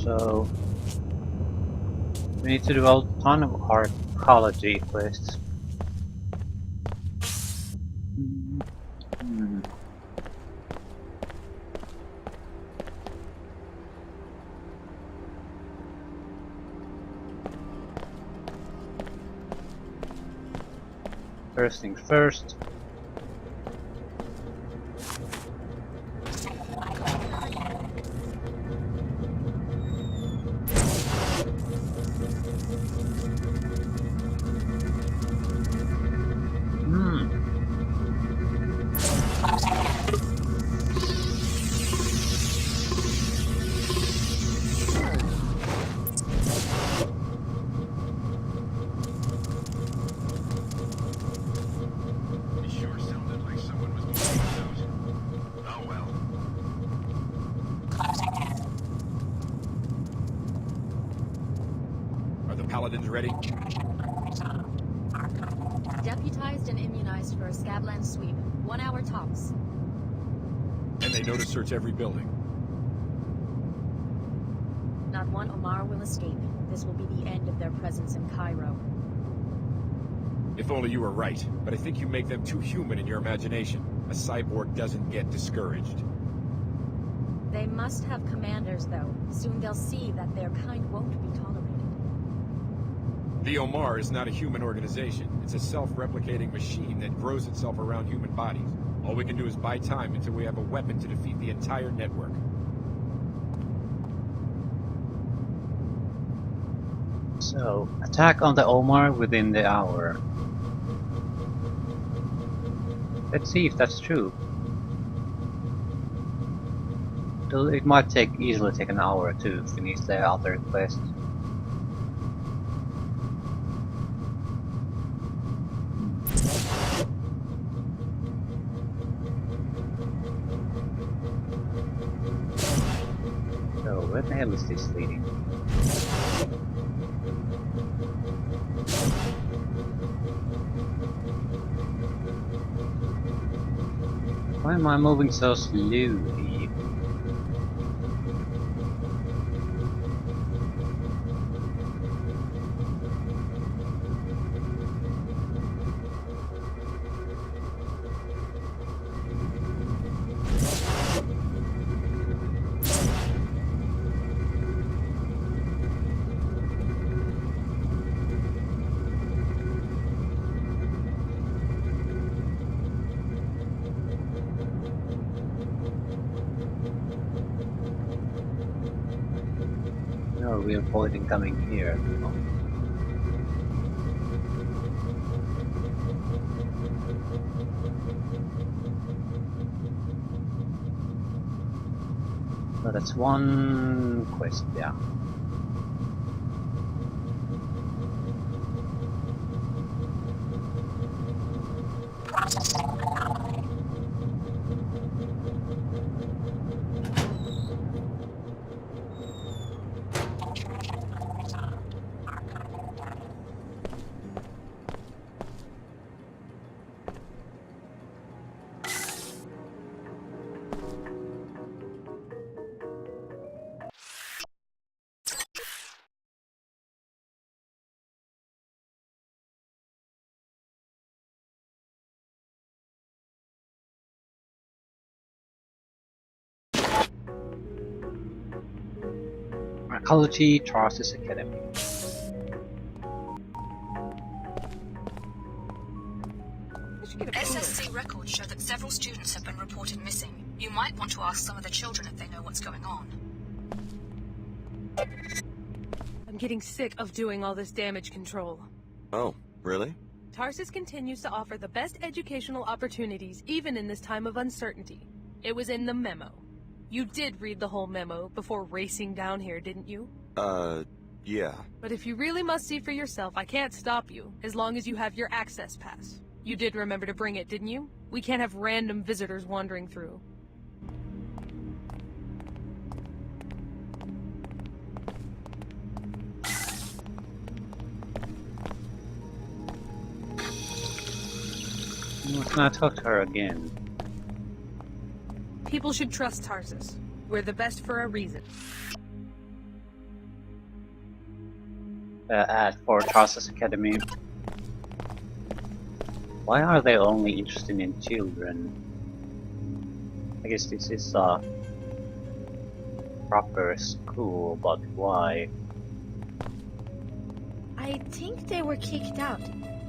So we need to do a ton of arcology quests. First things first. Paladins ready? Deputized and immunized for a Scabland sweep. 1 hour tops. And they know to search every building. Not one Omar will escape. This will be the end of their presence in Cairo. If only you were right, but I think you make them too human in your imagination. A cyborg doesn't get discouraged. They must have commanders, though. Soon they'll see that their kind won't be tolerated. The Omar is not a human organization. It's a self-replicating machine that grows itself around human bodies. All we can do is buy time until we have a weapon to defeat the entire network. So, attack on the Omar within the hour. Let's see if that's true. It might easily take an hour to finish the other quest. So, where the hell is this leading? Why am I moving so slowly? No, we avoiding coming here. Oh. So that's one quest, yeah. Arcology, Tarsus Academy. SSC records show that several students have been reported missing. You might want to ask some of the children if they know what's going on. I'm getting sick of doing all this damage control. Oh, really? Tarsus continues to offer the best educational opportunities, even in this time of uncertainty. It was in the memo. You did read the whole memo before racing down here, didn't you? Yeah. But if you really must see for yourself, I can't stop you, as long as you have your access pass. You did remember to bring it, didn't you? We can't have random visitors wandering through. Can I talk to her again? People should trust Tarsus. We're the best for a reason. ad for Tarsus Academy. Why are they only interested in children? I guess this is a proper school, but why? I think they were kicked out.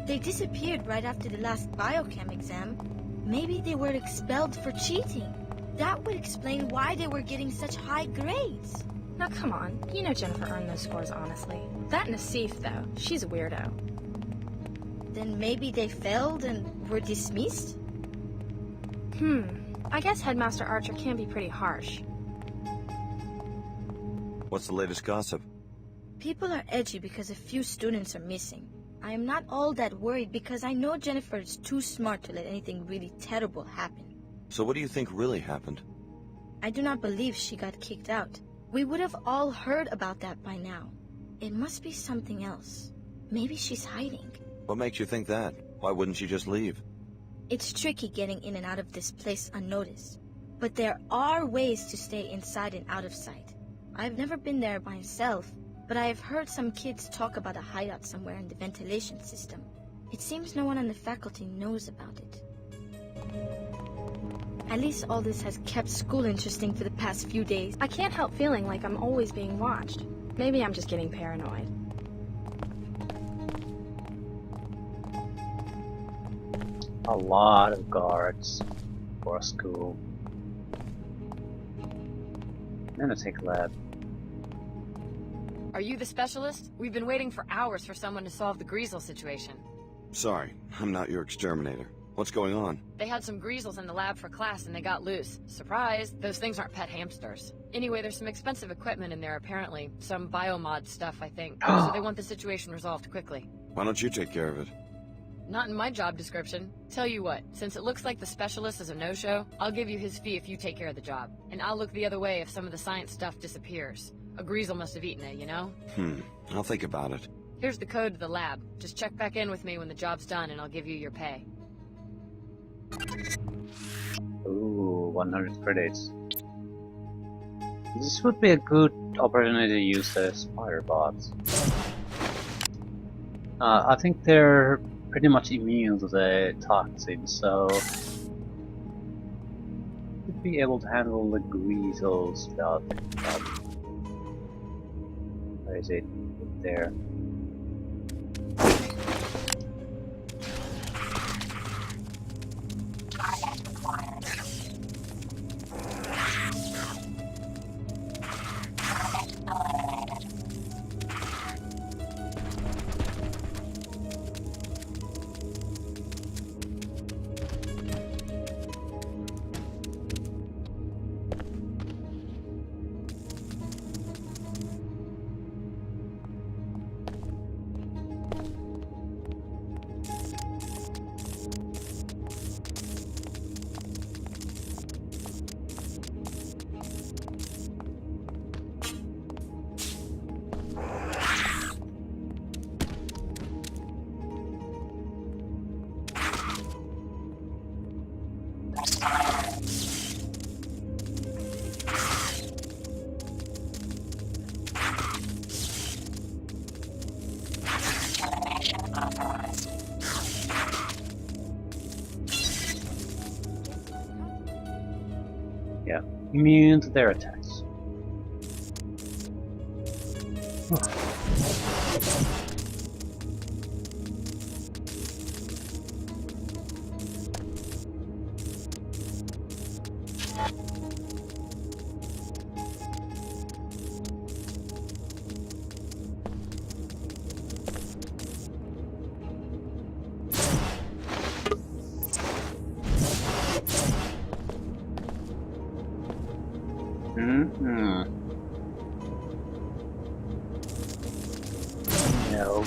They disappeared right after the last biochem exam. Maybe they were expelled for cheating. That would explain why they were getting such high grades. Now come on, you know Jennifer earned those scores honestly. That Nassif, though, she's a weirdo. Then maybe they failed and were dismissed? I guess Headmaster Archer can be pretty harsh. What's the latest gossip? People are edgy because a few students are missing. I am not all that worried because I know Jennifer is too smart to let anything really terrible happen. So what do you think really happened? I do not believe she got kicked out. We would have all heard about that by now. It must be something else. Maybe she's hiding. What makes you think that? Why wouldn't she just leave? It's tricky getting in and out of this place unnoticed. But there are ways to stay inside and out of sight. I've never been there myself, but I have heard some kids talk about a hideout somewhere in the ventilation system. It seems no one on the faculty knows about it. At least all this has kept school interesting for the past few days. I can't help feeling like I'm always being watched. Maybe I'm just getting paranoid. A lot of guards for a school. Nanotech lab. Are you the specialist? We've been waiting for hours for someone to solve the Greasel situation. Sorry, I'm not your exterminator. What's going on? They had some Greasels in the lab for class and they got loose. Surprise! Those things aren't pet hamsters. Anyway, there's some expensive equipment in there apparently. Some biomod stuff, I think. So they want the situation resolved quickly. Why don't you take care of it? Not in my job description. Tell you what, since it looks like the specialist is a no-show, I'll give you his fee if you take care of the job. And I'll look the other way if some of the science stuff disappears. A Greasel must have eaten it, you know? I'll think about it. Here's the code to the lab. Just check back in with me when the job's done and I'll give you your pay. Ooh, 100 credits. This would be a good opportunity to use the spider bots. I think they're pretty much immune to the toxin, so should be able to handle the Greasel stuff. Where is it? There. Yeah, immune to their attacks. No.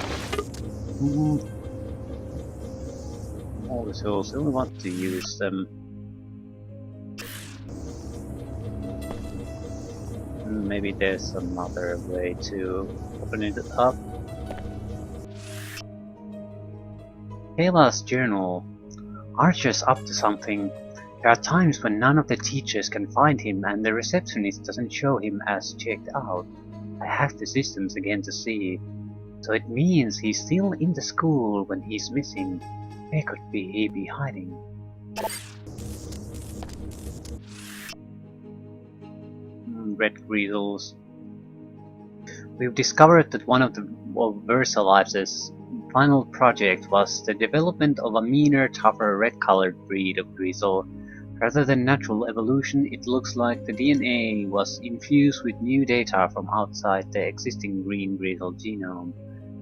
All the tools, I only want to use them. Maybe there's another way to open it up. Kayla's journal. Archer's up to something. There are times when none of the teachers can find him and the receptionist doesn't show him as checked out. I hacked the systems again to see. So it means he's still in the school when he's missing. Where could he be hiding? Red Greedles. We've discovered that one of VersaLife's final project was the development of a meaner, tougher, red-colored breed of Greasel. Rather than natural evolution, it looks like the DNA was infused with new data from outside the existing green Greasel genome.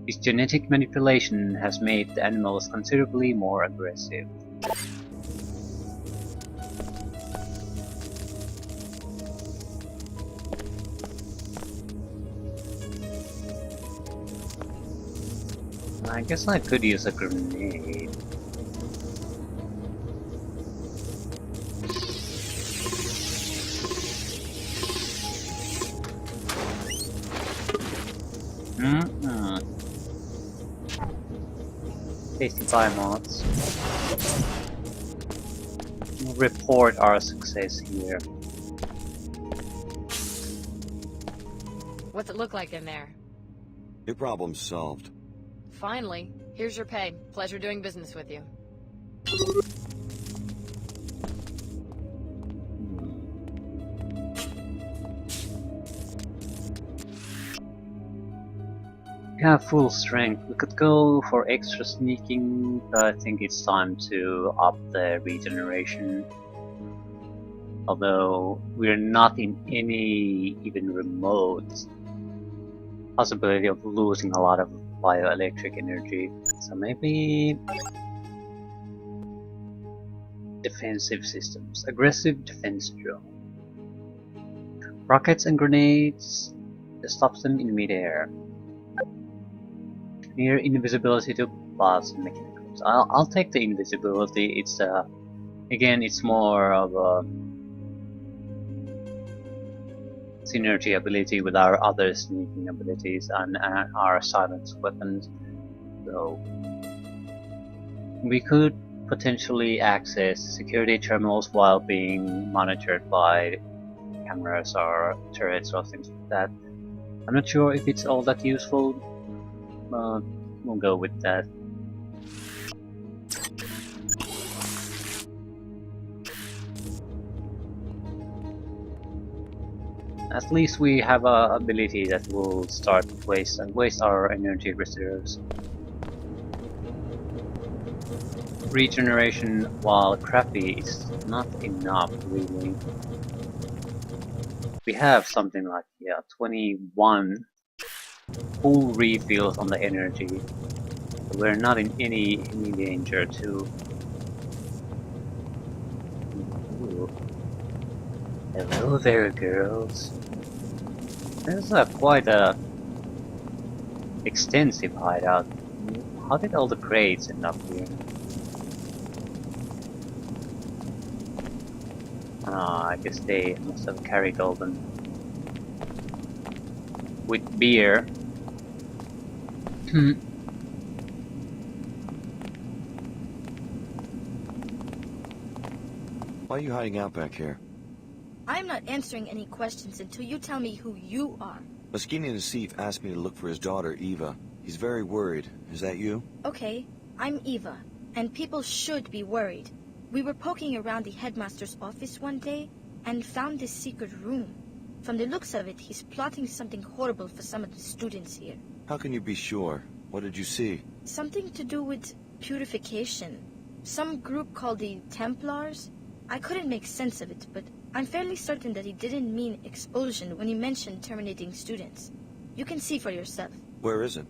This genetic manipulation has made the animals considerably more aggressive. I guess I could use a grenade. Tasty buy mods. We'll report our success here. What's it look like in there? Your problem's solved. Finally. Here's your pay. Pleasure doing business with you. We have full strength. We could go for extra sneaking, but I think it's time to up the regeneration. Although we're not in any even remote possibility of losing a lot of bioelectric energy. So maybe defensive systems. Aggressive defense drone. Rockets and grenades that stops them in midair. Near invisibility to bots and mechanicals. I'll take the invisibility. It's again, it's more of a synergy ability with our other sneaking abilities and our silence weapons. So we could potentially access security terminals while being monitored by cameras or turrets or things like that. I'm not sure if it's all that useful. We'll go with that. At least we have a ability that will start to waste our energy reserves. Regeneration, while crappy, is not enough really. We have something like 21 full refills on the energy. So we're not in any danger too. Ooh. Hello there, girls. This is quite a extensive hideout. How did all the crates end up here? Ah, I guess they must have carried all them. With beer. Why are you hiding out back here? I'm not answering any questions until you tell me who you are. Moschini Nassif asked me to look for his daughter, Eva. He's very worried. Is that you? Okay, I'm Eva, and people should be worried. We were poking around the headmaster's office one day and found this secret room. From the looks of it, he's plotting something horrible for some of the students here. How can you be sure? What did you see? Something to do with purification. Some group called the Templars. I couldn't make sense of it, but I'm fairly certain that he didn't mean expulsion when he mentioned terminating students. You can see for yourself. Where is it?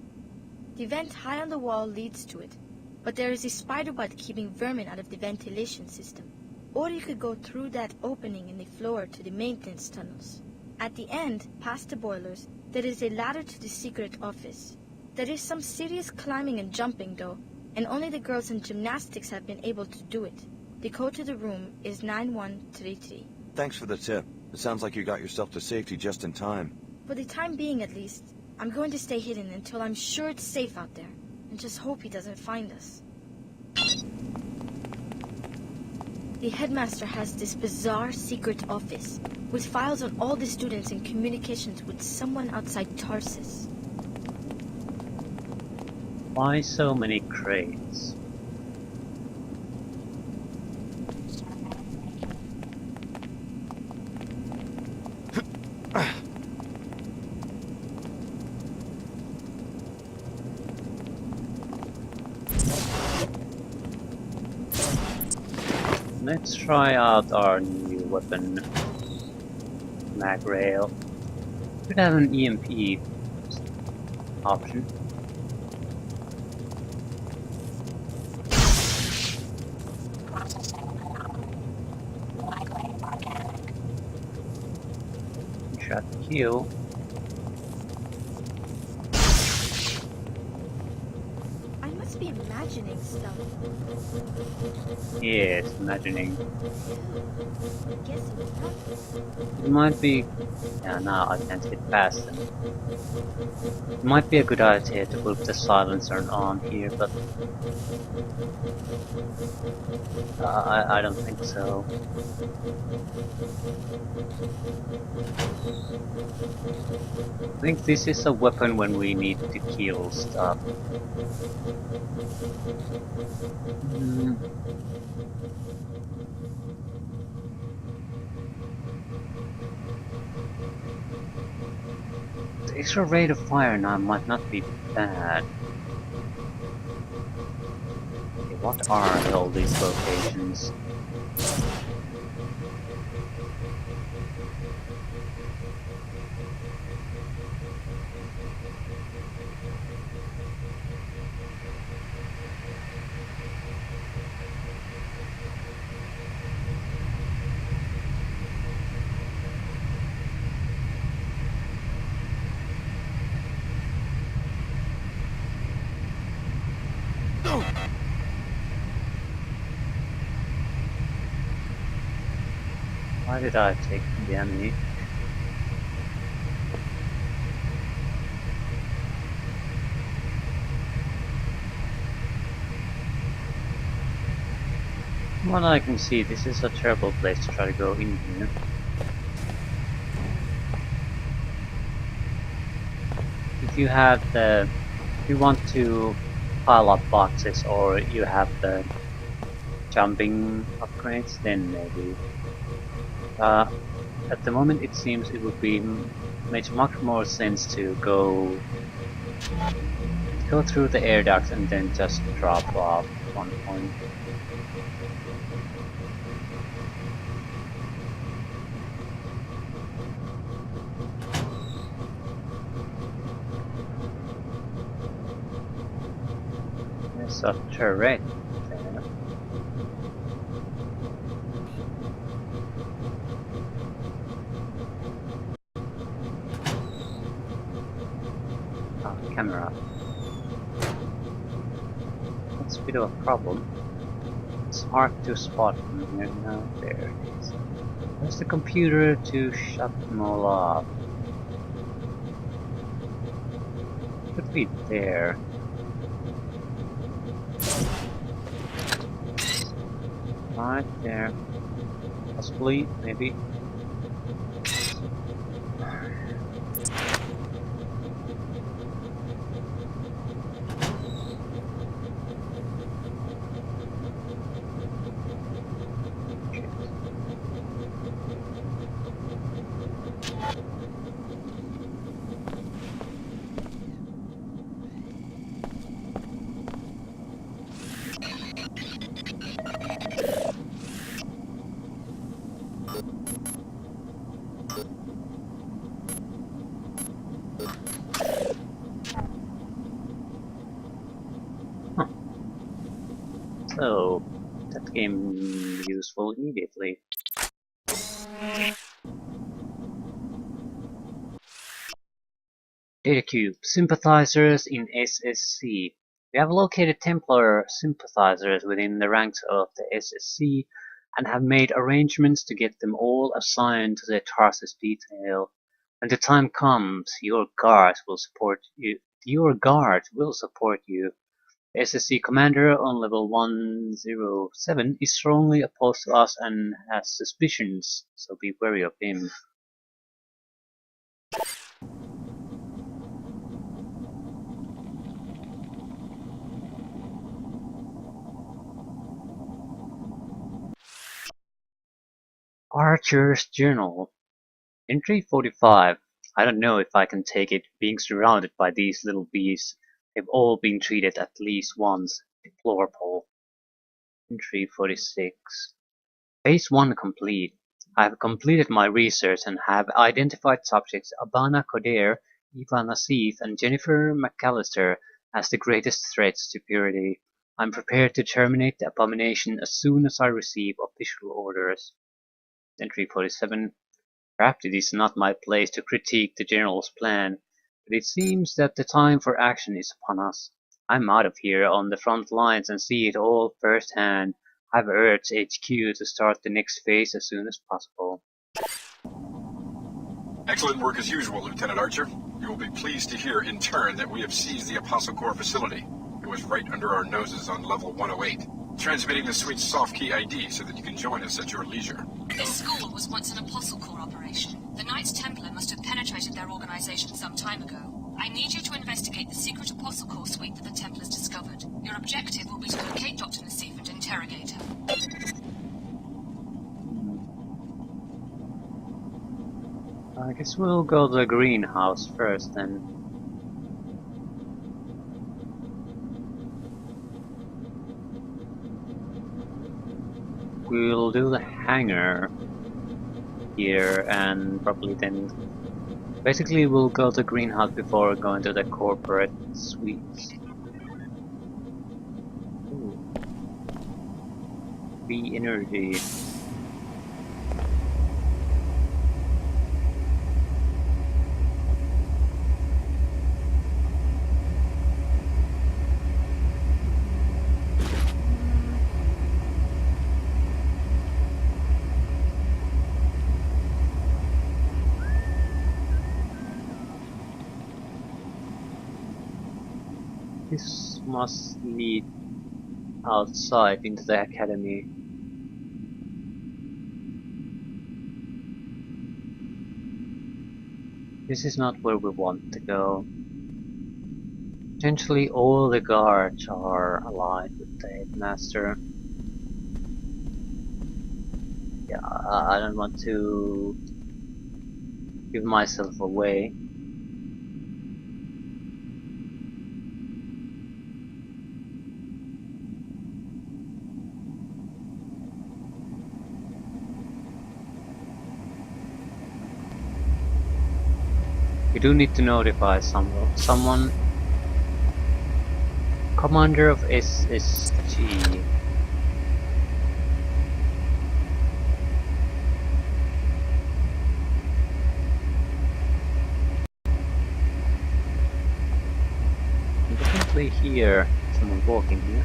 The vent high on the wall leads to it, but there is a spider web keeping vermin out of the ventilation system. Or you could go through that opening in the floor to the maintenance tunnels. At the end, past the boilers, there is a ladder to the secret office. There is some serious climbing and jumping though, and only the girls in gymnastics have been able to do it. The code to the room is 9133. Thanks for the tip. It sounds like you got yourself to safety just in time. For the time being at least, I'm going to stay hidden until I'm sure it's safe out there, and just hope he doesn't find us. The headmaster has this bizarre secret office, with files on all the students and communications with someone outside Tarsus. Why so many crates? Let's try out our new weapon, mag rail. Could have an EMP option. Shot kill. I must be imagining stuff. Yes, imagining. Guessing stuff. It might be. Yeah, now I can't hit past them. It might be a good idea to put the silencer on here, but I don't think so. I think this is a weapon when we need to kill stuff. The extra rate of fire now might not be bad. Okay, what are all these locations? Why did I take the enemy? From what I can see, this is a terrible place to try to go in here. If you want to pile up boxes or you have the jumping upgrades, then maybe. At the moment it seems it would be makes much more sense to go through the air ducts and then just drop off at one point. There's a turret there. Oh, camera. That's a bit of a problem. It's hard to spot from here now. There it is. Where's the computer to shut them all off? Could be there. Right there. Possibly, maybe. So, that became useful immediately. Data Cube. Sympathizers in SSC. We have located Templar sympathizers within the ranks of the SSC and have made arrangements to get them all assigned to the Tarsus detail. When the time comes, your guards will support you. The SSC commander on level 107 is strongly opposed to us and has suspicions, so be wary of him. Archer's Journal. Entry 45. I don't know if I can take it, being surrounded by these little beasts. They've all been treated at least once. Deplorable. Entry 46. Phase 1 complete. I have completed my research and have identified subjects Abana Coder, Eva Nassif, and Jennifer McAllister as the greatest threats to purity. I am prepared to terminate the abomination as soon as I receive official orders. Entry 47. Perhaps it is not my place to critique the General's plan, but it seems that the time for action is upon us. I'm out of here on the front lines and see it all firsthand. I've urged HQ to start the next phase as soon as possible. Excellent work as usual, Lieutenant Archer. You will be pleased to hear in turn that we have seized the Apostle Corps facility. It was right under our noses on level 108. Transmitting the suite's soft key ID so that you can join us at your leisure. This school was once an Apostle Corps operation. The Knights Templar must have penetrated their organization some time ago. I need you to investigate the secret Apostle Corps suite that the Templars discovered. Your objective will be to locate Dr. Nassif and interrogate her. I guess we'll go to the greenhouse first then. We'll do the hangar here and probably then basically we'll go to the greenhouse before going to the corporate suites. Free energy. This must lead outside into the academy. This is not where we want to go. Potentially all the guards are allied with the headmaster. Yeah, I don't want to give myself away. You do need to notify someone. Commander of SSG. I definitely hear someone walking here.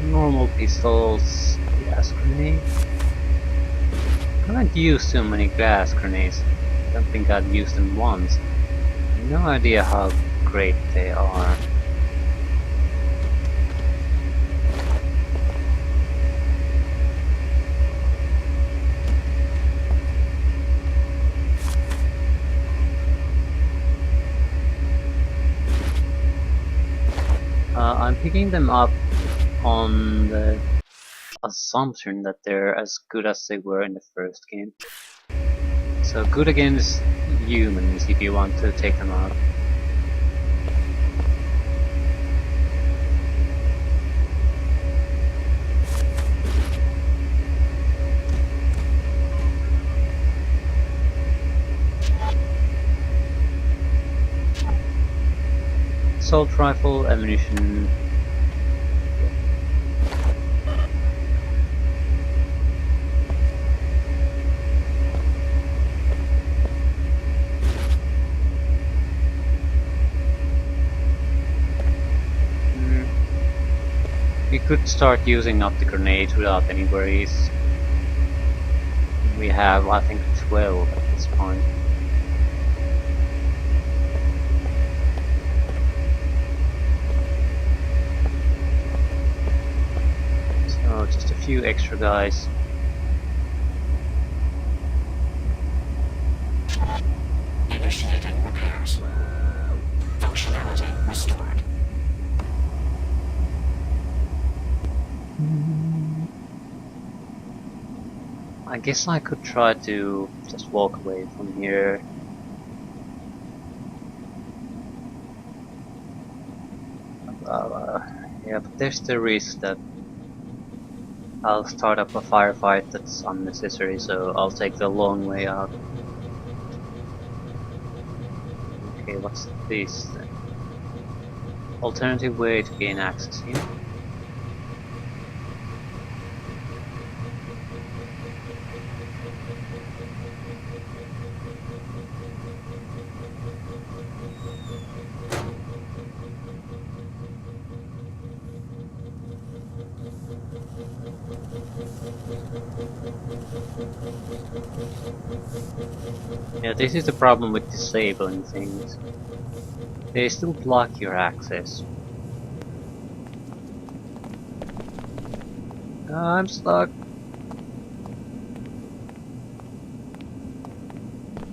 Normal pistols, gas grenade. I haven't used too many gas grenades. I don't think I've used them once. No idea how great they are. I'm picking them up on the assumption that they're as good as they were in the first game. So good against humans if you want to take them out. Assault rifle, ammunition. We could start using up the grenades without any worries. We have, I think, 12 at this point. So, just a few extra guys. Initiating repairs. Functionality restored. I guess I could try to just walk away from here. Yeah, but there's the risk that I'll start up a firefight that's unnecessary, so I'll take the long way out. Okay, what's this then? Alternative way to gain access here. Yeah, this is the problem with disabling things. They still block your access. I'm stuck.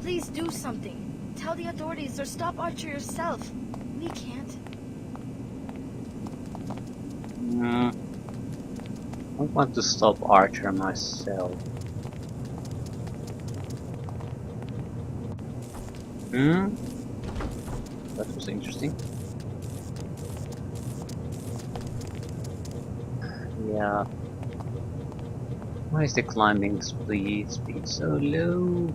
Please do something. Tell the authorities or stop Archer yourself. We can't. I want to stop Archer myself. That was interesting. Yeah. Why is the climbing speed so low?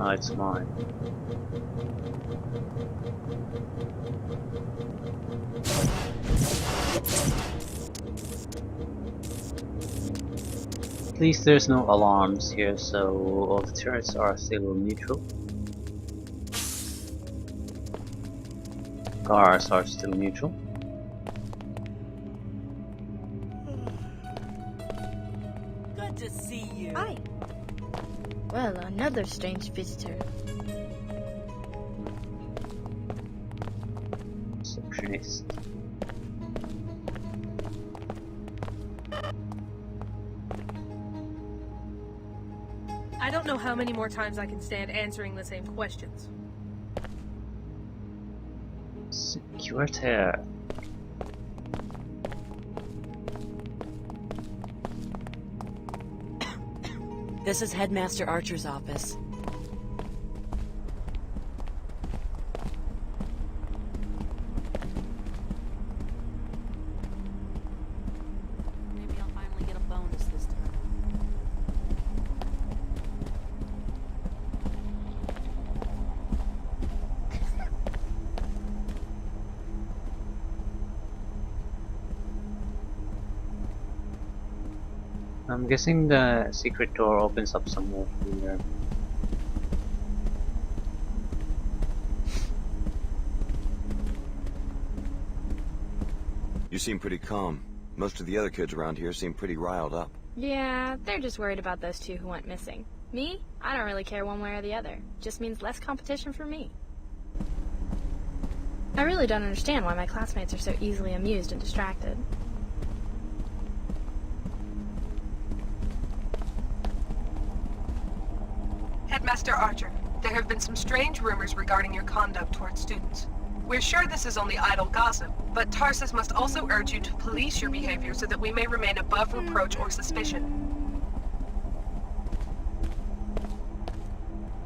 Oh, it's mine. At least there's no alarms here, so all the turrets are still neutral. Cars are still neutral. Good to see you. Hi. Well, another strange visitor. Receptionist. I don't know how many more times I can stand answering the same questions. Security. This is Headmaster Archer's office. Maybe I'll finally get a bonus this time. I'm guessing the secret door opens up somewhere here. You seem pretty calm. Most of the other kids around here seem pretty riled up. Yeah, they're just worried about those two who went missing. Me? I don't really care one way or the other. Just means less competition for me. I really don't understand why my classmates are so easily amused and distracted. Headmaster Archer, there have been some strange rumors regarding your conduct towards students. We're sure this is only idle gossip, but Tarsus must also urge you to police your behavior so that we may remain above reproach or suspicion.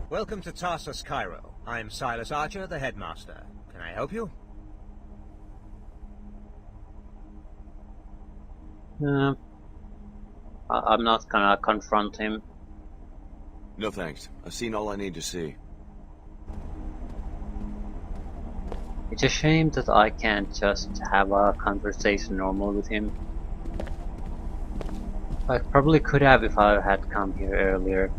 Welcome to Tarsus, Cairo. I'm Silas Archer, the headmaster. Can I help you? I'm not gonna confront him. No thanks. I've seen all I need to see. It's a shame that I can't just have a conversation normal with him. I probably could have if I had come here earlier.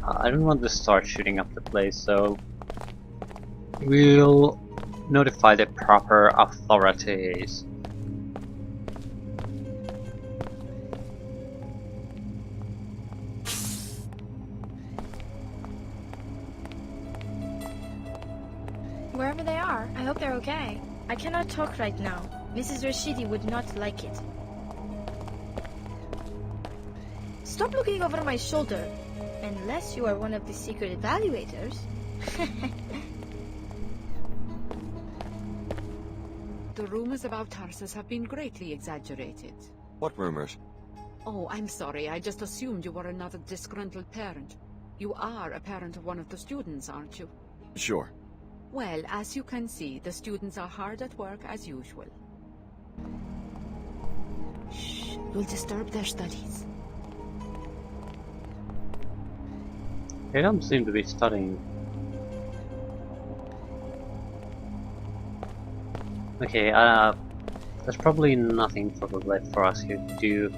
I don't want to start shooting up the place, so we'll notify the proper authorities. Wherever they are, I hope they're okay. I cannot talk right now. Mrs. Rashidi would not like it. Stop looking over my shoulder. Unless you are one of the secret evaluators. The rumors about Tarsus have been greatly exaggerated. What rumors? Oh, I'm sorry. I just assumed you were another disgruntled parent. You are a parent of one of the students, aren't you? Sure. Well, as you can see, the students are hard at work as usual. Shh, you'll disturb their studies. They don't seem to be studying. Okay, there's probably nothing left for us here to do.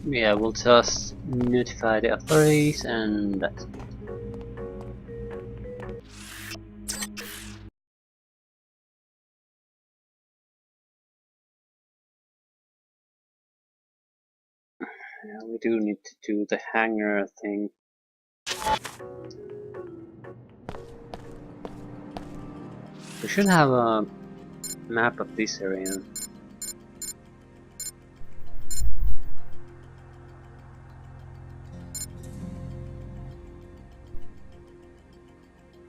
Yeah, we'll just notify the authorities and that's it. Yeah, we do need to do the hangar thing. We should have a map of this area.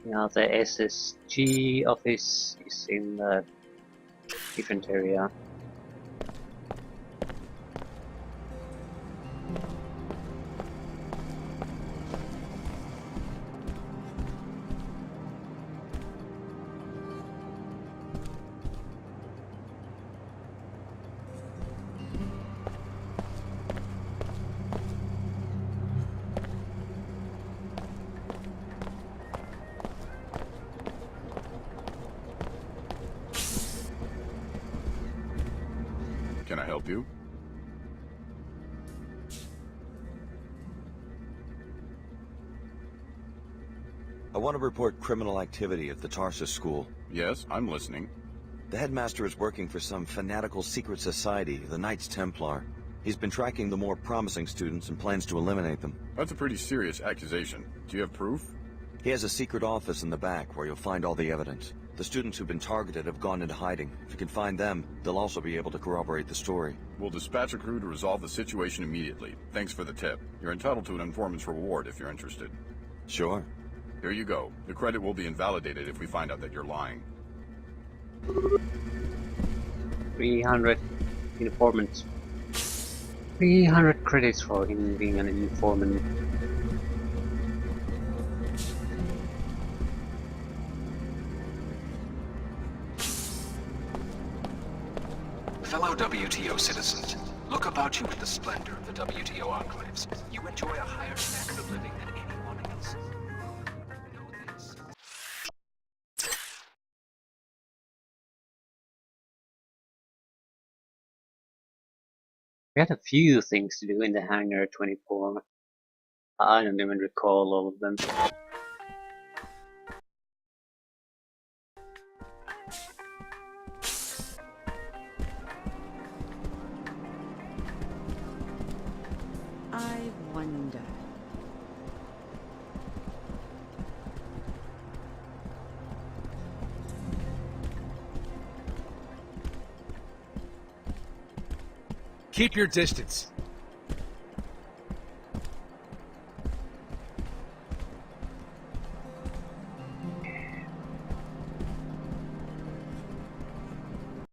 Yeah, the SSG office is in the different area. Can I help you? I want to report criminal activity at the Tarsus school. Yes, I'm listening. The headmaster is working for some fanatical secret society, the Knights Templar. He's been tracking the more promising students and plans to eliminate them. That's a pretty serious accusation. Do you have proof? He has a secret office in the back where you'll find all the evidence. The students who've been targeted have gone into hiding. If you can find them, they'll also be able to corroborate the story. We'll dispatch a crew to resolve the situation immediately. Thanks for the tip. You're entitled to an informant's reward if you're interested. Sure. Here you go. The credit will be invalidated if we find out that you're lying. 300 informants. 300 credits for him being an informant. Fellow WTO citizens, look about you at the splendor of the WTO enclaves. You enjoy a higher standard of living than anyone else. Know this. We had a few things to do in the Hangar 24. I don't even recall all of them. I wonder. Keep your distance.